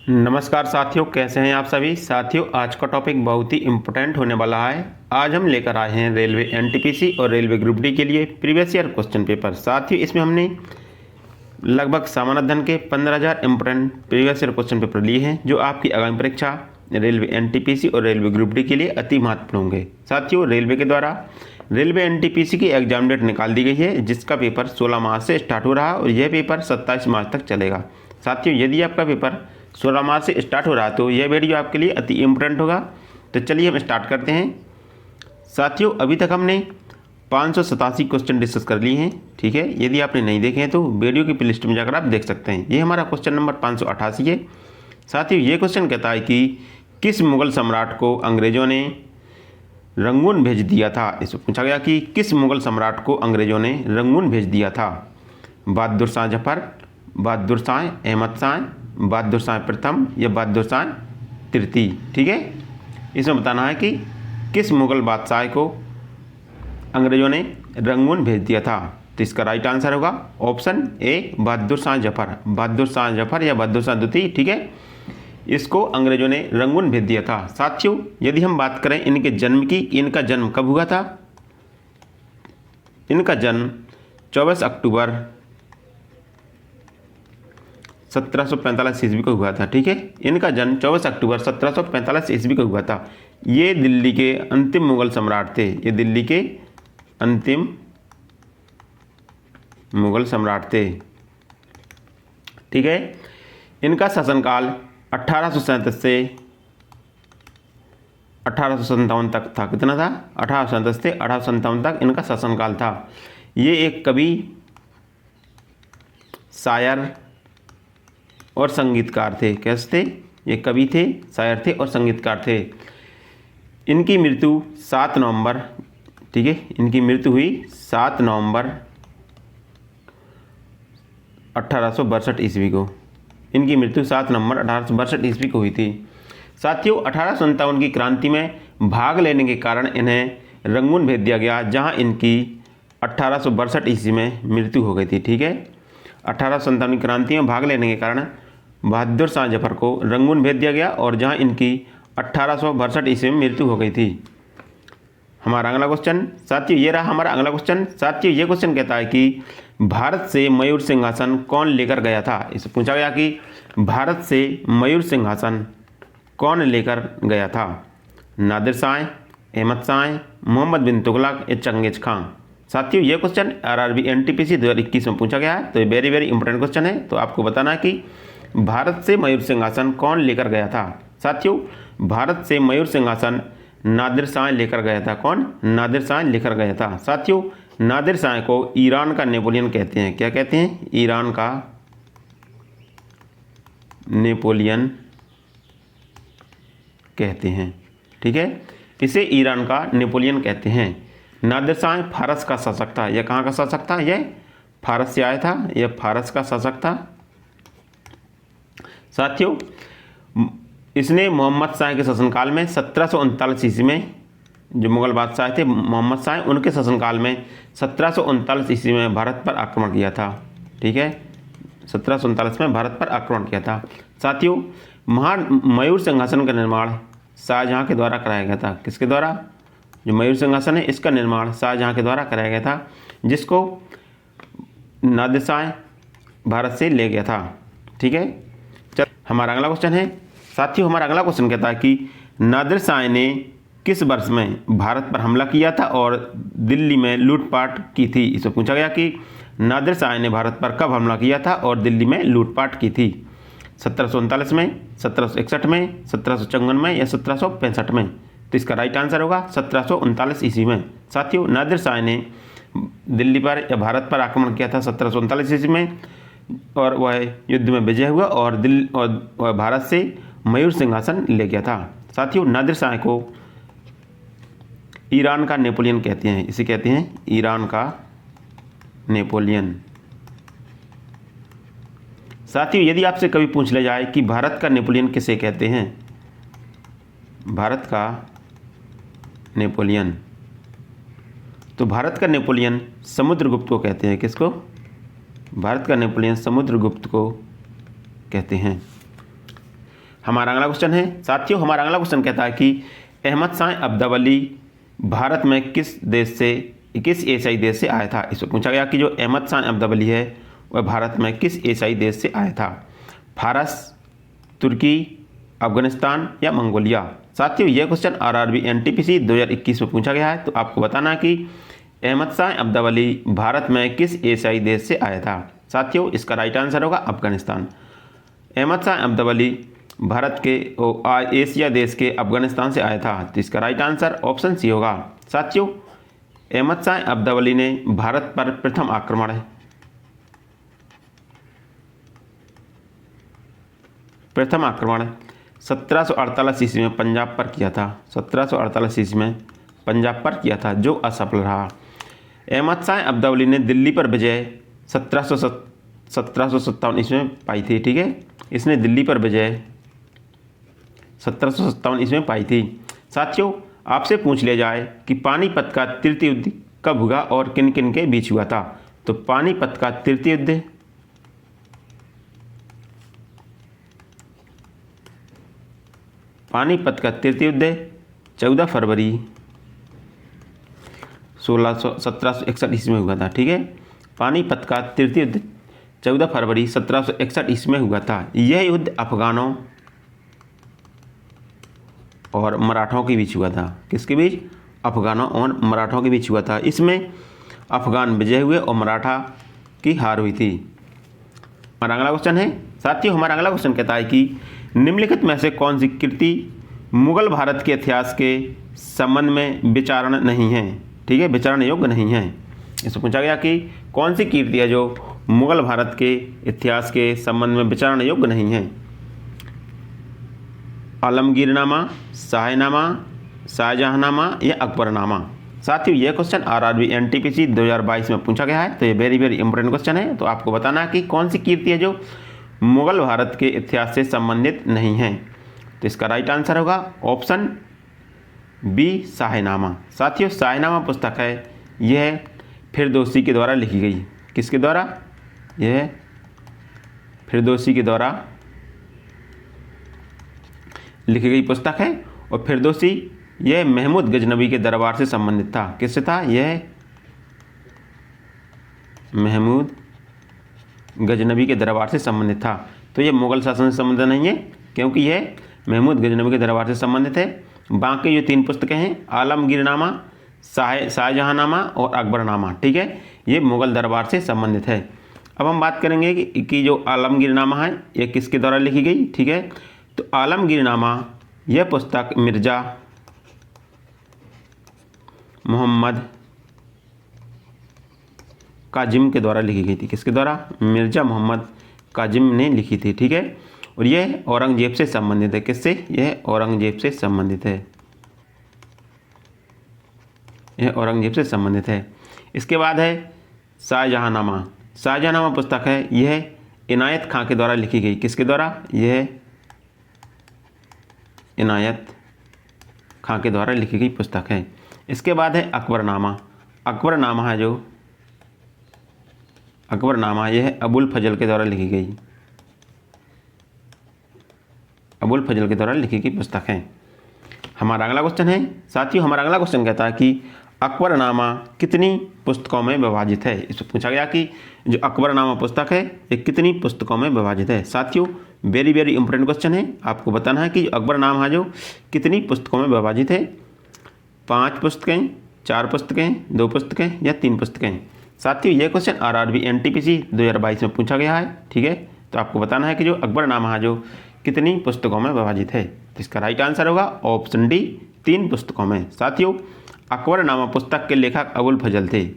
नमस्कार साथियों, कैसे हैं आप सभी साथियों। आज का टॉपिक बहुत ही इम्पोर्टेंट होने वाला है। आज हम लेकर आए हैं रेलवे एनटीपीसी और रेलवे ग्रुप डी के लिए प्रीवियस ईयर क्वेश्चन पेपर। साथियों, इसमें हमने लगभग सामान्य अध्ययन के 15,000 important previous year question paper लिए हैं, जो आपकी आगामी परीक्षा रेलवे एनटीपीसी और रेलवे ग्रुप डी के लिए अति महत्वपूर्ण होंगे। साथियों, रेलवे के द्वारा रेलवे एनटीपीसी की एग्जाम डेट निकाल दी गई है, जिसका पेपर 16 मार्च से स्टार्ट हो रहा है और यह पेपर 27 मार्च तक चलेगा। साथियों, यदि आपका पेपर 16 मार्च से स्टार्ट हो रहा है तो यह वीडियो आपके लिए अति इम्पोर्टेंट होगा। तो चलिए हम स्टार्ट करते हैं। साथियों, अभी तक हमने 587 क्वेश्चन डिस्कस कर लिए हैं, ठीक है। यदि आपने नहीं देखे हैं तो वीडियो की प्लेलिस्ट में जाकर आप देख सकते हैं। ये हमारा क्वेश्चन नंबर 588 है। साथियों, ये क्वेश्चन कहता है कि किस मुगल सम्राट को अंग्रेजों ने रंगून भेज दिया था। इसमें पूछा गया कि किस मुगल सम्राट को अंग्रेजों ने रंगून भेज दिया था। बहादुर शाह जफर, बहादुर शाह अहमद शाह, बहादुर शाह प्रथम या बहादुर शाह तृतीय, ठीक है। इसमें बताना है कि किस मुगल बादशाह को अंग्रेजों ने रंगून भेज दिया था। तो इसका राइट आंसर होगा ऑप्शन ए, बहादुर शाह जफर। बहादुर शाह जफर या बहादुर शाह द्वितीय, ठीक है, इसको अंग्रेजों ने रंगून भेज दिया था। साथियों, यदि हम बात करें इनके जन्म की, इनका जन्म कब हुआ था। इनका जन्म 24 अक्टूबर 1745 ईस्वी को हुआ था, ठीक है। इनका जन्म 24 अक्टूबर 1745 ईस्वी को हुआ था। ये दिल्ली के अंतिम मुगल सम्राट थे। ये दिल्ली के अंतिम मुगल सम्राट थे, ठीक है। इनका शासनकाल 1837 से 1857 तक था। कितना था? 1837 से 1857 तक इनका शासनकाल था। ये एक कवि, शायर और संगीतकार थे। कैसे थे? ये कवि थे, शायर थे और संगीतकार थे। इनकी मृत्यु 7 नवंबर, ठीक है, इनकी मृत्यु हुई 7 नवंबर 1862 ईस्वी को। इनकी मृत्यु 7 नवंबर 1862 ईस्वी को हुई थी। साथियों, 1857 की क्रांति में भाग लेने के कारण इन्हें रंगून भेज दिया गया, जहां इनकी 1862 ईस्वी में मृत्यु हो गई थी, ठीक है। 1857 की क्रांति में भाग लेने के कारण बहादुर शाह जफर को रंगून भेज दिया गया और जहां इनकी 1862 ईस्वी में मृत्यु हो गई थी। हमारा अगला क्वेश्चन, साथियों, ये रहा हमारा अगला क्वेश्चन। साथियों, ये क्वेश्चन कहता है कि भारत से मयूर सिंहासन कौन लेकर गया था। इससे पूछा गया कि भारत से मयूर सिंहासन कौन लेकर गया था। नादिर शाह, अहमद शाह, मोहम्मद बिन तुगलक या चंगेज खां। साथियों, ये क्वेश्चन आरआरबी एनटीपीसी 2021 में पूछा गया है, तो ये वेरी वेरी इंपॉर्टेंट क्वेश्चन है। तो आपको बताना है कि भारत से मयूर सिंहासन कौन लेकर गया था। साथियों, भारत से मयूर सिंहासन नादिर शाह लेकर गया था। कौन? नादिर शाह लेकर गया था। साथियों, नादिर शाह को ईरान का नेपोलियन कहते हैं। क्या कहते हैं? ईरान का नेपोलियन कहते हैं, ठीक है। इसे ईरान का नेपोलियन कहते हैं। नादिर शाह फारस का शासक था। यह कहाँ का शासक था? यह फारस से आया था। यह फारस का शासक था। साथियों, इसने मोहम्मद शाह के शासनकाल में 1739 ईस्वी में, जो मुगल बादशाह थे मोहम्मद शाह, उनके शासनकाल में 1739 ईस्वी में भारत पर आक्रमण किया था, ठीक है। 1739 में भारत पर आक्रमण किया था। साथियों, मयूर सिंहासन का निर्माण शाहजहाँ के द्वारा कराया गया था। किसके द्वारा? जो मयूर सिंहासन है, इसका निर्माण शाहजहाँ के द्वारा कराया गया था, जिसको नादिर शाह भारत से ले गया था, ठीक है। चल, हमारा अगला क्वेश्चन है। साथियों, हमारा अगला क्वेश्चन कहता है कि नादिर शाह ने किस वर्ष में भारत पर हमला किया था और दिल्ली में लूटपाट की थी। इससे पूछा गया कि नादिर शाह ने भारत पर कब हमला किया था और दिल्ली में लूटपाट की थी। 1739 में, 1761 में, 1754 में या 1765 में। तो इसका राइट आंसर होगा 1739 ईस्वी में। साथियों, नादिर शाह ने दिल्ली पर या भारत पर आक्रमण किया था 1739 ईस्वी में और वह युद्ध में विजय हुआ और दिल्ली और भारत से मयूर सिंहासन ले गया था। साथियों, नादिर शाह को ईरान का नेपोलियन कहते हैं। इसे कहते हैं ईरान का नेपोलियन। साथियों, यदि आपसे कभी पूछ लिया जाए कि भारत का नेपोलियन किसे कहते हैं, भारत का नेपोलियन, तो भारत का नेपोलियन समुद्रगुप्त को कहते हैं। किसको? भारत का नेपोलियन समुद्रगुप्त को कहते हैं। हमारा अगला क्वेश्चन है साथियों, हमारा अगला क्वेश्चन कहता है कि अहमद शाह अब्दावली भारत में किस एशियाई देश से आया था। इसको पूछा गया कि जो अहमद शाह अब्दावली है वह भारत में किस एशियाई देश से आया था। फारस, तुर्की, अफगानिस्तान या मंगोलिया। साथियों यह क्वेश्चन आरआरबी एनटीपीसी 2021 में पूछा गया है। तो आपको बताना है कि अहमद शाह अब्दावली भारत में किस एशियाई देश से आया था। साथियों इसका राइट आंसर होगा अफगानिस्तान। अहमद शाह अब्दावली भारत के एशिया देश के अफगानिस्तान से आया था। तो इसका राइट आंसर ऑप्शन सी होगा। साथियों अहमद शाह अब्दावली ने भारत पर प्रथम आक्रमण 1748 ईस्वी में पंजाब पर किया था। 1748 ईस्वी में पंजाब पर किया था, जो असफल रहा। अहमद शाह अब्दावली ने दिल्ली पर विजय 1757 ईस्वी में पाई थी। ठीक है, इसने दिल्ली पर विजय 1757 ईस्वी में पाई थी। साथियों आपसे पूछ लिया जाए कि पानीपत का तृतीय युद्ध कब हुआ और किन किन के बीच हुआ था। तो पानीपत का तृतीय युद्ध पानीपत का तृतीय युद्ध 14 फरवरी 1761 ईस्वी में हुआ था। ठीक है, पानीपत का तृतीय युद्ध 14 फरवरी 1761 ईस्वी में हुआ था। यह युद्ध अफगानों और मराठों के बीच हुआ था। किसके बीच? अफगानों और मराठों के बीच हुआ था। इसमें अफगान विजय हुए और मराठा की हार हुई थी। हमारा अगला क्वेश्चन है साथियों, हमारा अगला क्वेश्चन कहता है कि निम्नलिखित में से कौन सी कृति मुगल भारत के इतिहास के संबंध में विचारण नहीं है। ठीक है, विचारण योग्य नहीं है। इससे पूछा गया कि कौन सी कीर्ति है जो मुगल भारत के इतिहास के संबंध में विचारण योग्य नहीं है। आलमगीरनामा, शाहनामा, शाहजहांनामा या अकबरनामा। साथियों यह क्वेश्चन आरआरबी एनटीपीसी 2022 में पूछा गया है। तो ये वेरी वेरी इंपॉर्टेंट क्वेश्चन है। तो आपको बताना है कि कौन सी कीर्ति है जो मुगल भारत के इतिहास से संबंधित नहीं है। तो इसका राइट आंसर होगा ऑप्शन बी, शाहनामा। साथियों शाहनामा पुस्तक है, यह फिरदौसी के द्वारा लिखी गई। किसके द्वारा? यह फिरदौसी के द्वारा लिखी गई पुस्तक है। और फिरदौसी यह महमूद गजनबी के दरबार से संबंधित था। किससे था? यह महमूद गजनबी के दरबार से संबंधित था। तो यह मुगल शासन से संबंधित नहीं है, क्योंकि यह महमूद गजनबी के दरबार से संबंधित है। बाकी जो 3 पुस्तकें हैं, आलमगीरनामा, शाहजहांनामा और अकबरनामा, ठीक है, ये मुगल दरबार से संबंधित है। अब हम बात करेंगे कि जो आलमगीरनामा है ये किसके द्वारा लिखी गई। ठीक है, तो आलमगीरनामा यह पुस्तक मिर्ज़ा मोहम्मद काजिम के द्वारा लिखी गई थी। किसके द्वारा? मिर्ज़ा मोहम्मद काजिम ने लिखी थी। ठीक है, और यह औरंगजेब से संबंधित है। किससे? यह औरंगजेब से संबंधित है। यह औरंगजेब से संबंधित है। इसके बाद है शाहजहांनामा। शाहजहांनामा पुस्तक है, यह इनायत खां के द्वारा लिखी गई। किसके द्वारा? यह इनायत खां के द्वारा लिखी गई पुस्तक है। इसके बाद है अकबरनामा। अकबरनामा है जो अकबरनामा, यह अबुल फजल के द्वारा लिखी गई। अबुल फजल के द्वारा लिखी गई पुस्तक है। हमारा अगला क्वेश्चन है साथियों, हमारा अगला क्वेश्चन कहता है कि अकबरनामा कितनी पुस्तकों में विभाजित है। इसमें पूछा गया कि जो अकबरनामा पुस्तक है ये कितनी पुस्तकों में विभाजित है। साथियों वेरी वेरी इंपॉर्टेंट क्वेश्चन है। आपको बताना है कि अकबरनामा है जो कितनी पुस्तकों में विभाजित है। 5 पुस्तकें, 4 पुस्तकें, 2 पुस्तकें या 3 पुस्तकें। साथियों यह क्वेश्चन आरआरबी एनटीपीसी 2022 में पूछा गया है। ठीक है, तो आपको बताना है कि जो अकबरनामा है जो कितनी पुस्तकों में विभाजित है। तो इसका राइट आंसर होगा ऑप्शन डी, 3 पुस्तकों में। साथियों अकबरनामा पुस्तक के लेखक अबुल फजल थे।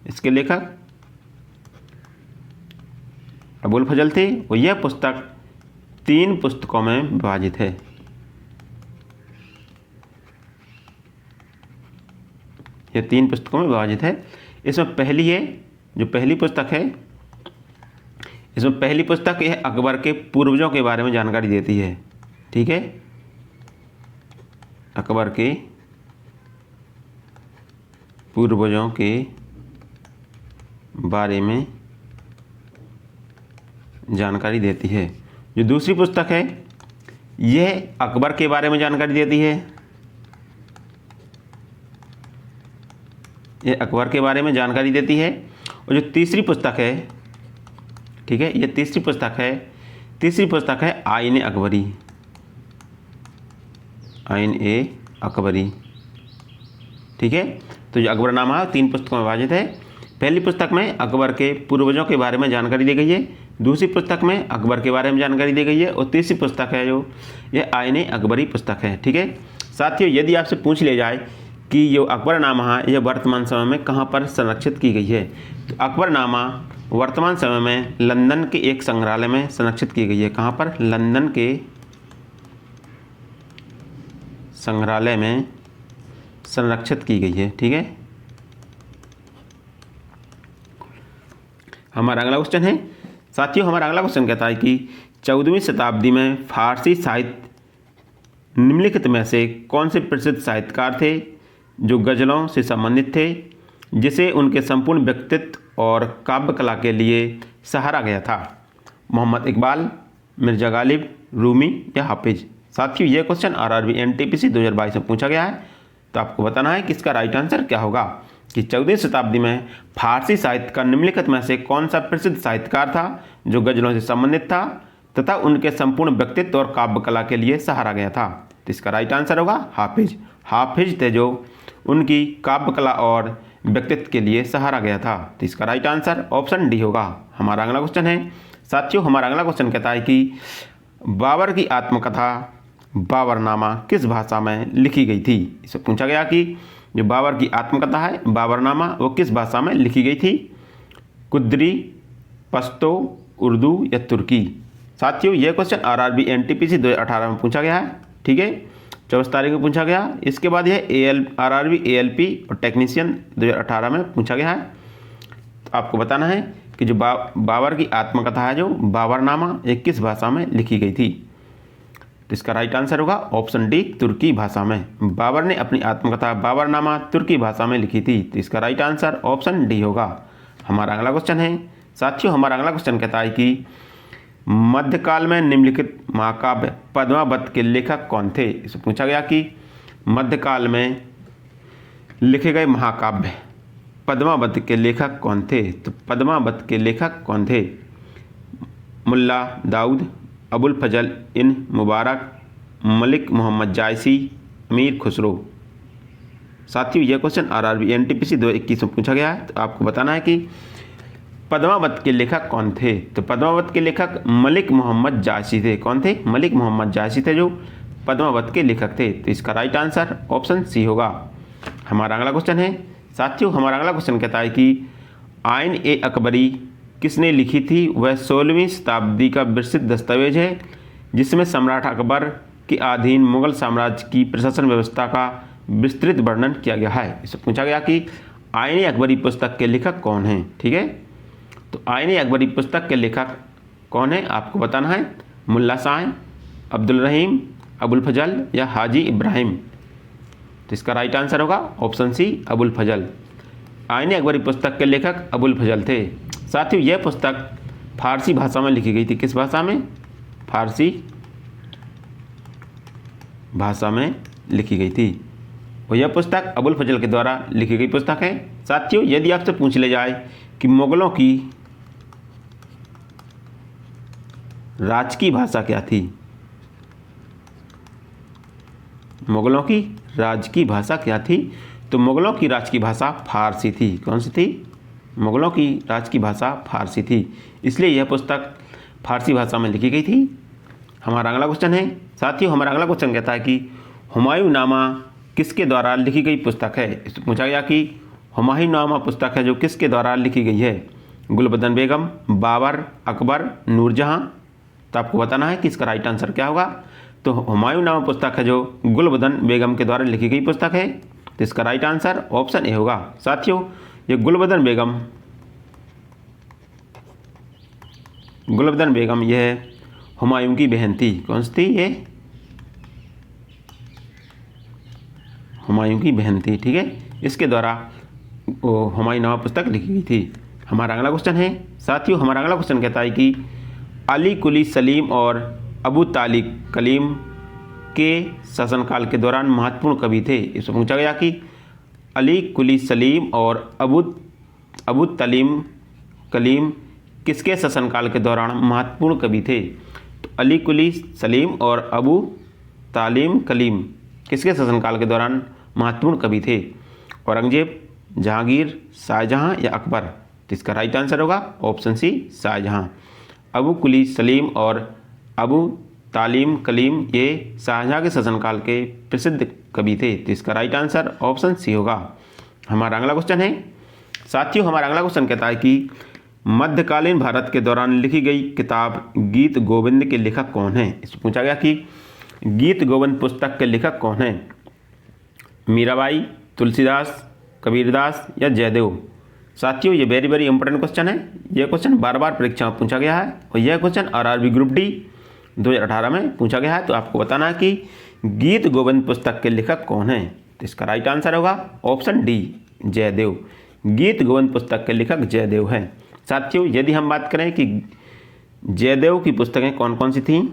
इसके लेखक अबुल फजल थे और यह पुस्तक 3 पुस्तकों में विभाजित है। यह 3 पुस्तकों में विभाजित है। इसमें पहली है, जो पहली पुस्तक है, इसमें पहली पुस्तक यह अकबर के पूर्वजों के बारे में जानकारी देती है। ठीक है, अकबर के पूर्वजों के बारे में जानकारी देती है। जो दूसरी पुस्तक है यह अकबर के बारे में जानकारी देती है, यह अकबर के बारे में जानकारी देती है। और जो तीसरी पुस्तक है, ठीक है, ये तीसरी पुस्तक है आईन अकबरी, आईन ए अकबरी, ठीक है। तो जो अकबरनामा है 3 पुस्तकों में विभाजित है। पहली पुस्तक में अकबर के पूर्वजों के बारे में जानकारी दी गई है, दूसरी पुस्तक में अकबर के बारे में जानकारी दी गई है, और तीसरी पुस्तक है जो यह आईन अकबरी पुस्तक है, ठीक है। साथियों, यदि आपसे पूछ लिया जाए कि जो अकबरनामा है यह वर्तमान समय में कहाँ पर संरक्षित की गई है, तो अकबरनामा वर्तमान समय में लंदन के एक संग्रहालय में संरक्षित की गई है। कहाँ पर? लंदन के संग्रहालय में संरक्षित की गई है, ठीक है। हमारा अगला क्वेश्चन है, साथियों हमारा अगला क्वेश्चन कहता है कि 14वीं शताब्दी में फारसी साहित्य निम्नलिखित में से कौन से प्रसिद्ध साहित्यकार थे जो गज़लों से संबंधित थे, जिसे उनके संपूर्ण व्यक्तित्व और काव्य कला के लिए सहारा गया था? मोहम्मद इकबाल, मिर्ज़ा गालिब, रूमी या हाफिज? साथियों, यह क्वेश्चन आरआरबी एनटीपीसी 2022 में पूछा गया है, तो आपको बताना है कि इसका राइट आंसर क्या होगा कि 14वीं शताब्दी में फारसी साहित्य का निम्नलिखित में से कौन सा प्रसिद्ध साहित्यकार था जो गज़लों से संबंधित था तथा उनके संपूर्ण व्यक्तित्व और काव्य कला के लिए सहारा गया था? तो इसका राइट आंसर होगा हाफिज। हाफिज थे जो उनकी काव्य कला और व्यक्तित्व के लिए सहारा गया था। तो इसका राइट आंसर ऑप्शन डी होगा। हमारा अगला क्वेश्चन है, साथियों हमारा अगला क्वेश्चन कहता है कि बाबर की आत्मकथा बाबरनामा किस भाषा में लिखी गई थी? इससे पूछा गया कि जो बाबर की आत्मकथा है बाबरनामा वो किस भाषा में लिखी गई थी? कुर्दी, पश्तो, उर्दू या तुर्की? साथियों, यह क्वेश्चन आरआरबी एनटीपीसी 2018 में पूछा गया है, ठीक है, 24 तारीख में पूछा गया। इसके बाद यह आरआरबी एएलपी और टेक्नीशियन 2018 में पूछा गया है। तो आपको बताना है कि जो बाबर की आत्मकथा है जो बाबरनामा ये किस भाषा में लिखी गई थी? तो इसका राइट आंसर होगा ऑप्शन डी, तुर्की भाषा में। बाबर ने अपनी आत्मकथा बाबरनामा तुर्की भाषा में लिखी थी। तो इसका राइट आंसर ऑप्शन डी होगा। हमारा अगला क्वेश्चन है, साथियों हमारा अगला क्वेश्चन कहता है कि मध्यकाल में निम्नलिखित महाकाव्य पद्मावत के लेखक कौन थे? इसे पूछा गया कि मध्यकाल में लिखे गए महाकाव्य पद्मावत के लेखक कौन थे? तो पद्मावत के लेखक कौन थे? मुल्ला दाऊद, अबुल फजल इन मुबारक, मलिक मोहम्मद जायसी, अमीर खुसरो? साथियों, यह क्वेश्चन आरआरबी एनटीपीसी 2021 में पूछा गया है। तो आपको बताना है कि पद्मावत के लेखक कौन थे? तो पद्मावत के लेखक मलिक मोहम्मद जायसी थे। कौन थे? मलिक मोहम्मद जायसी थे जो पद्मावत के लेखक थे। तो इसका राइट आंसर ऑप्शन सी होगा। हमारा अगला क्वेश्चन है, साथियों हमारा अगला क्वेश्चन कहता है कि आईन ए अकबरी किसने लिखी थी? वह 16वीं शताब्दी का विस्तृत दस्तावेज है जिसमें सम्राट अकबर के अधीन मुगल साम्राज्य की प्रशासन व्यवस्था का विस्तृत वर्णन किया गया है। इससे पूछा गया कि आईन ए अकबरी पुस्तक के लेखक कौन हैं, ठीक है। तो आईन ए अकबरी पुस्तक के लेखक कौन है आपको बताना है। मुल्ला शाह, अब्दुल रहीम, अबुल फजल या हाजी इब्राहिम? तो इसका राइट आंसर होगा ऑप्शन सी, अबुल फजल। आईन ए अकबरी पुस्तक के लेखक अबुल फजल थे। साथियों, यह पुस्तक फारसी भाषा में लिखी गई थी। किस भाषा में? फारसी भाषा में लिखी गई थी और यह पुस्तक अबुल फजल के द्वारा लिखी गई पुस्तक है। साथियों, यदि आपसे पूछ ले जाए कि मुगलों की राजकीय भाषा क्या थी? मुगलों की राजकीय भाषा क्या थी? तो मुगलों की राजकीय भाषा फारसी थी। कौन सी थी? मुगलों की राजकीय भाषा फारसी थी, इसलिए यह पुस्तक फारसी भाषा में लिखी गई थी। हमारा अगला क्वेश्चन है, साथियों हमारा अगला क्वेश्चन कहता है कि हुमायूंनामा किसके द्वारा लिखी गई पुस्तक है? इससे पूछा गया कि हुमायूंनामा पुस्तक है जो किसके द्वारा लिखी गई है? गुलबदन बेगम, बाबर, अकबर, नूरजहां? तो आपको बताना है कि इसका राइट आंसर क्या होगा। तो हुमायूंनामा पुस्तक है जो गुलबदन बेगम के द्वारा लिखी गई पुस्तक है। तो इसका राइट आंसर ऑप्शन ए होगा। साथियों, ये गुलबदन बेगम यह हुमायूं की बहन थी। कौन सी थी? ये हुमायूं की बहन थी, ठीक है। इसके द्वारा वो हुमायूंनामा पुस्तक लिखी गई थी। हमारा अगला क्वेश्चन है, साथियों हमारा अगला क्वेश्चन कहता है कि अली कुली सलीम और अबू तालिब कलीम के शासनकाल के दौरान महत्वपूर्ण कवि थे। इसमें पूछा गया कि अली कुली सलीम और अबू तालिब कलीम किसके शासनकाल के दौरान महत्वपूर्ण कवि थे। तो अली कुली सलीम और अबू तालिब कलीम किसके शासनकाल के दौरान महत्वपूर्ण कवि थे। औरंगजेब, जहांगीर, शाहजहां या अकबर। तो इसका राइट आंसर होगा ऑप्शन सी शाहजहां। अबू कुली सलीम और अबू तालिब कलीम ये शाहजहां के शासनकाल के प्रसिद्ध कवि थे। तो इसका राइट आंसर ऑप्शन सी होगा। हमारा अगला क्वेश्चन है साथियों, हमारा अगला क्वेश्चन कहता है कि मध्यकालीन भारत के दौरान लिखी गई किताब गीत गोविंद के लेखक कौन है। इसमें पूछा गया कि गीत गोविंद पुस्तक के लेखक कौन है। मीराबाई, तुलसीदास, कबीरदास या जयदेव। साथियों ये वेरी वेरी इंपॉर्टेंट क्वेश्चन है। यह क्वेश्चन बार बार परीक्षा में पूछा गया है और यह क्वेश्चन आरआरबी ग्रुप डी 2018 में पूछा गया है। तो आपको बताना है कि गीत गोविंद पुस्तक के लेखक कौन है। तो इसका राइट आंसर होगा ऑप्शन डी जयदेव। गीत गोविंद पुस्तक के लेखक जयदेव हैं। साथियों यदि हम बात करें कि जयदेव की पुस्तकें कौन कौन सी थीं,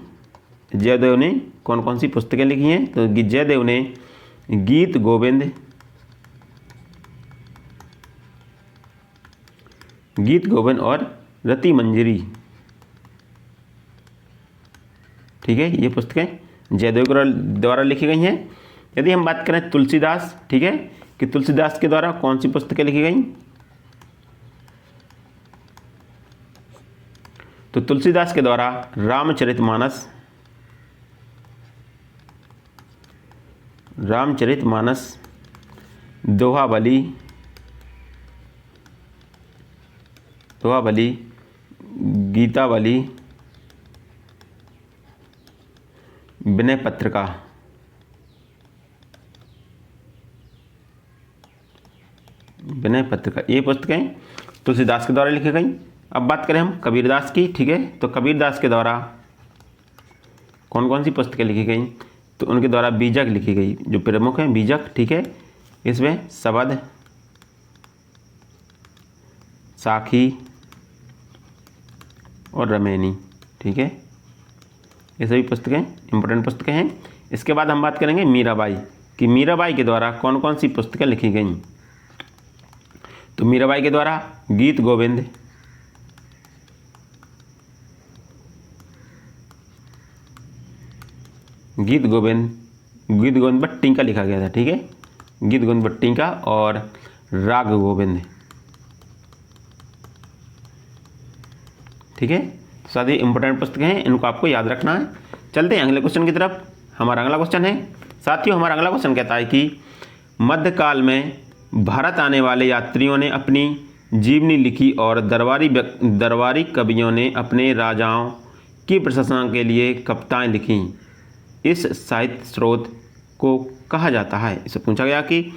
जयदेव ने कौन कौन सी पुस्तकें लिखी हैं, तो जयदेव ने गीत गोविंद और रति मंजरी, ठीक है, ये पुस्तकें जयदेव के द्वारा लिखी गई हैं। यदि हम बात करें तुलसीदास, ठीक है, कि तुलसीदास के द्वारा कौन सी पुस्तकें लिखी गई, तो तुलसीदास के द्वारा रामचरितमानस, दोहाबली, गीतावली, विनय पत्रिका, ये पुस्तकें तुलसीदास के द्वारा लिखी गई। अब बात करें हम कबीरदास की, ठीक है, तो कबीरदास के द्वारा कौन कौन सी पुस्तकें लिखी गई, तो उनके द्वारा बीजक लिखी गई, जो प्रमुख हैं बीजक, ठीक है, इसमें शबद, साखी और रमैनी, ठीक है, ये सभी पुस्तकें इंपॉर्टेंट पुस्तकें हैं। इसके बाद हम बात करेंगे मीराबाई कि मीराबाई के द्वारा कौन कौन सी पुस्तकें लिखी गई। तो मीराबाई के द्वारा गीत गोविंद, बट टीका लिखा गया था, ठीक है, गीत गोविंद बट टीका और राग गोविंद, ठीक है। सारी इंपॉर्टेंट पुस्तकें हैं, इनको आपको याद रखना है। चलते हैं अगले क्वेश्चन की तरफ। हमारा अगला क्वेश्चन है साथियों, हमारा अगला क्वेश्चन कहता है कि मध्यकाल में भारत आने वाले यात्रियों ने अपनी जीवनी लिखी और दरबारी कवियों ने अपने राजाओं की प्रशंसा के लिए कविताएं लिखी। इस साहित्य स्रोत को कहा जाता है। इसे पूछा गया कि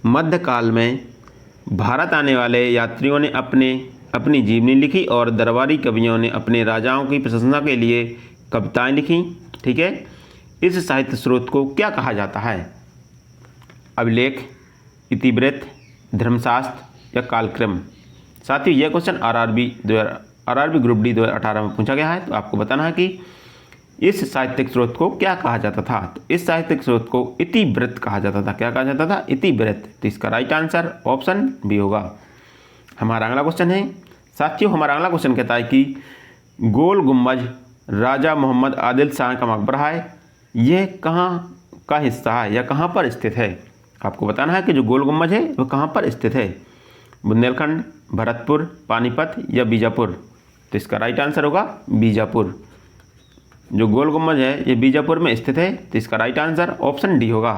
मध्यकाल में भारत आने वाले यात्रियों ने अपनी जीवनी लिखी और दरबारी कवियों ने अपने राजाओं की प्रशंसा के लिए कविताएं लिखी, ठीक है। इस साहित्य स्रोत को क्या कहा जाता है। अभिलेख, इतिवृत्त, धर्मशास्त्र या कालक्रम। साथियों यह क्वेश्चन आरआरबी ग्रुप डी 2018 में पूछा गया है। तो आपको बताना है कि इस साहित्यिक स्रोत को क्या कहा जाता था। तो इस साहित्यिक स्रोत को इतिवृत्त कहा जाता था। क्या कहा जाता था, इतिवृत्त। तो इसका राइट आंसर ऑप्शन बी होगा। हमारा अगला क्वेश्चन है साथियों, हमारा अगला क्वेश्चन कहता है कि गोल गुम्बज राजा मोहम्मद आदिल शाह का मकबरा है, यह कहाँ का हिस्सा है या कहाँ पर स्थित है। आपको बताना है कि जो गोल गुम्बज है वह कहाँ पर स्थित है। बुंदेलखंड, भरतपुर, पानीपत या बीजापुर। तो इसका राइट आंसर होगा बीजापुर। जो गोल गुम्बज है ये बीजापुर में स्थित है। तो इसका राइट आंसर ऑप्शन डी होगा।